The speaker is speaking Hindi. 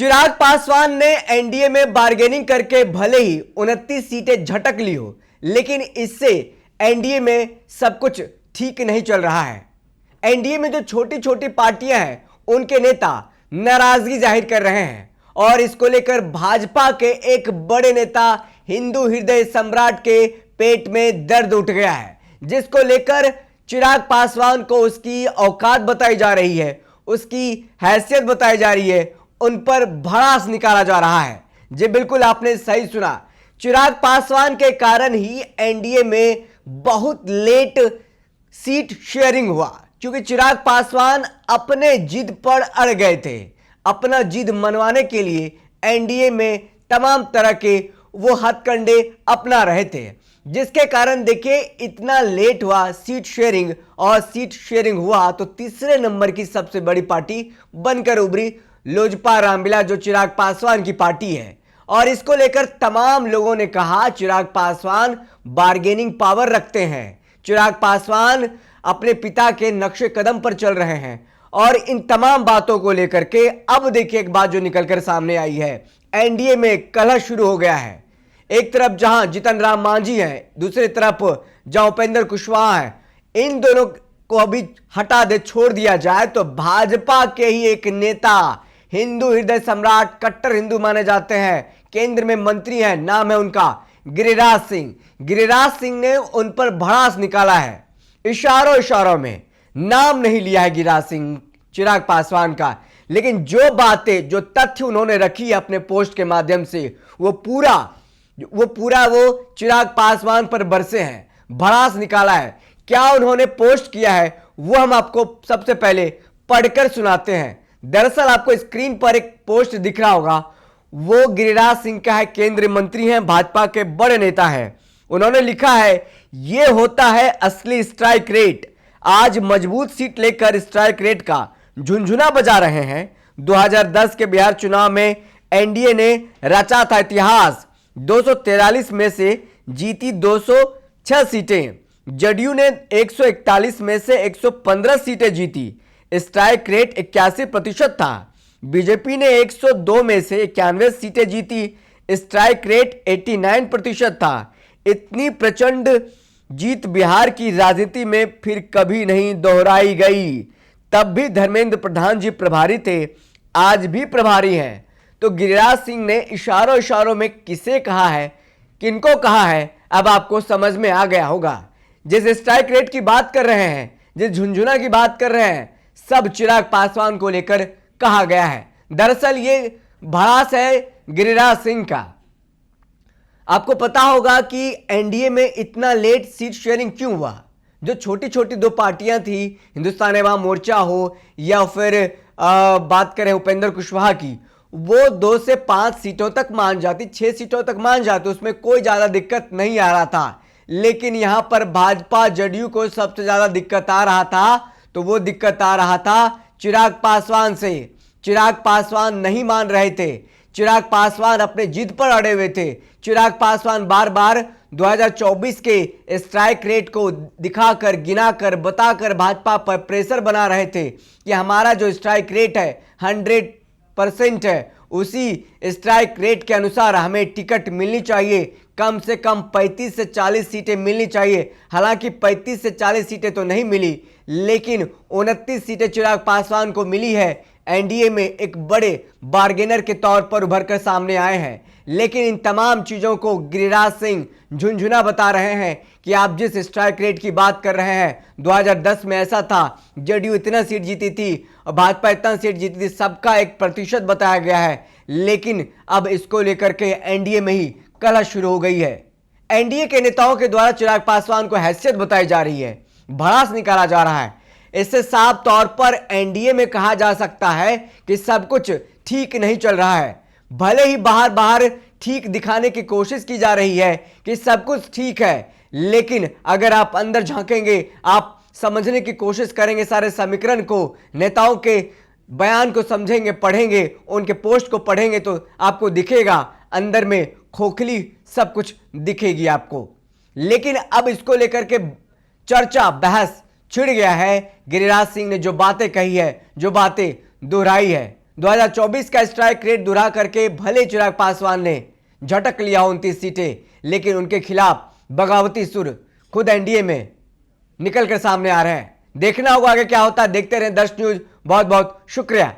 चिराग पासवान ने एनडीए में बार्गेनिंग करके भले ही 29 सीटें झटक ली हो, लेकिन इससे एनडीए में सब कुछ ठीक नहीं चल रहा है। एनडीए में जो छोटी छोटी पार्टियां हैं, उनके नेता नाराजगी जाहिर कर रहे हैं और इसको लेकर भाजपा के एक बड़े नेता हिंदू हृदय सम्राट के पेट में दर्द उठ गया है, जिसको लेकर चिराग पासवान को उसकी औकात बताई जा रही है, उसकी हैसियत बताई जा रही है, उन पर भड़ास निकाला जा रहा है। जी बिल्कुल, आपने सही सुना। चिराग पासवान के कारण ही एनडीए में बहुत लेट सीट शेयरिंग हुआ, क्योंकि चिराग पासवान अपने जिद पर अड़ गए थे। अपना जिद मनवाने के लिए एनडीए में तमाम तरह के वो हथकंडे अपना रहे थे, जिसके कारण देखिए इतना लेट हुआ सीट शेयरिंग। और सीट शेयरिंग हुआ तो तीसरे नंबर की सबसे बड़ी पार्टी बनकर उभरी लोजपा रामविलास, जो चिराग पासवान की पार्टी है। और इसको लेकर तमाम लोगों ने कहा चिराग पासवान बार्गेनिंग पावर रखते हैं, चिराग पासवान अपने पिता के नक्शे कदम पर चल रहे हैं। और इन तमाम बातों को लेकर के अब देखिए एक बात जो निकलकर सामने आई है, एनडीए में कलह शुरू हो गया है। एक तरफ जहां जीतन राम मांझी है, दूसरी तरफ जहां उपेंद्र कुशवाहा है, इन दोनों को अभी हटा दे, छोड़ दिया जाए तो भाजपा के ही एक नेता, हिंदू हृदय सम्राट, कट्टर हिंदू माने जाते हैं, केंद्र में मंत्री हैं, नाम है उनका गिरिराज सिंह। गिरिराज सिंह ने उन पर भड़ास निकाला है, इशारों इशारों में। नाम नहीं लिया है गिरिराज सिंह चिराग पासवान का, लेकिन जो बातें, जो तथ्य उन्होंने रखी है अपने पोस्ट के माध्यम से, वो पूरा चिराग पासवान पर बरसे हैं, भड़ास निकाला है। क्या उन्होंने पोस्ट किया है वो हम आपको सबसे पहले पढ़कर सुनाते हैं। दरअसल आपको स्क्रीन पर एक पोस्ट दिख रहा होगा, वो गिरिराज सिंह का है, केंद्रीय मंत्री हैं, भाजपा के बड़े नेता हैं। उन्होंने लिखा है, ये होता है असली स्ट्राइक रेट। आज मजबूत सीट लेकर स्ट्राइक रेट का झुनझुना बजा रहे हैं। 2010 के बिहार चुनाव में एनडीए ने रचा था इतिहास, 243 में से जीती 206 सीटें। जदयू ने 141 में से 115 सीटें जीती, स्ट्राइक रेट 81% था। बीजेपी ने 102 में से 91 सीटें जीती, स्ट्राइक रेट 89% था। इतनी प्रचंड जीत बिहार की राजनीति में फिर कभी नहीं दोहराई गई। तब भी धर्मेंद्र प्रधान जी प्रभारी थे, आज भी प्रभारी हैं। तो गिरिराज सिंह ने इशारों इशारों में किसे कहा है, किनको कहा है, अब आपको समझ में आ गया होगा। जिस स्ट्राइक रेट की बात कर रहे हैं, जिस झुनझुना की बात कर रहे हैं, सब चिराग पासवान को लेकर कहा गया है। दरअसल ये भड़ास है गिरिराज सिंह का। आपको पता होगा कि एनडीए में इतना लेट सीट शेयरिंग क्यों हुआ। जो छोटी छोटी दो पार्टियां थी, हिंदुस्तान अवाम मोर्चा हो या फिर बात करें उपेंद्र कुशवाहा की, वो 2 से 5 सीटों तक मान जाती, 6 सीटों तक मान जाती, उसमें कोई ज्यादा दिक्कत नहीं आ रहा था। लेकिन यहां पर भाजपा जदयू को सबसे ज्यादा दिक्कत आ रहा था, तो वो दिक्कत आ रहा था चिराग पासवान से। चिराग पासवान नहीं मान रहे थे, चिराग पासवान अपने जिद पर अड़े हुए थे। चिराग पासवान बार बार 2024 के स्ट्राइक रेट को दिखाकर, गिनाकर, बताकर भाजपा पर प्रेशर बना रहे थे कि हमारा जो स्ट्राइक रेट है 100% है, उसी स्ट्राइक रेट के अनुसार हमें टिकट मिलनी चाहिए, कम से कम 35 से 40 सीटें मिलनी चाहिए। हालांकि 35 से 40 सीटें तो नहीं मिली, लेकिन 29 सीटें चिराग पासवान को मिली है। एनडीए में एक बड़े बार्गेनर के तौर पर उभर कर सामने आए हैं। लेकिन इन तमाम चीजों को गिरिराज सिंह झुनझुना बता रहे हैं कि आप जिस स्ट्राइक रेट की बात कर रहे हैं, 2010 में ऐसा था, जदयू इतना सीट जीती थी और भाजपा इतना सीट जीती थी, सबका एक प्रतिशत बताया गया है। लेकिन अब इसको लेकर के एनडीए में ही कलह शुरू हो गई है। एनडीए के नेताओं के द्वारा चिराग पासवान को हैसियत बताई जा रही है, भड़ास निकाला जा रहा है। इससे साफ तौर पर एनडीए में कहा जा सकता है कि सब कुछ ठीक नहीं चल रहा है। भले ही बाहर ठीक दिखाने की कोशिश की जा रही है कि सब कुछ ठीक है, लेकिन अगर आप अंदर झांकेंगे, आप समझने की कोशिश करेंगे सारे समीकरण को, नेताओं के बयान को समझेंगे, पढ़ेंगे, उनके पोस्ट को पढ़ेंगे, तो आपको दिखेगा अंदर में खोखली सब कुछ दिखेगी आपको। लेकिन अब इसको लेकर के चर्चा, बहस छिड़ गया है। गिरिराज सिंह ने जो बातें कही है, जो बातें दोहराई है, 2024 का स्ट्राइक रेट दोहरा करके भले चिराग पासवान ने झटक लिया 29 सीटें, लेकिन उनके खिलाफ बगावती सुर खुद एनडीए में निकल कर सामने आ रहे हैं। देखना होगा आगे क्या होता है। देखते रहें दर्श न्यूज। बहुत बहुत शुक्रिया।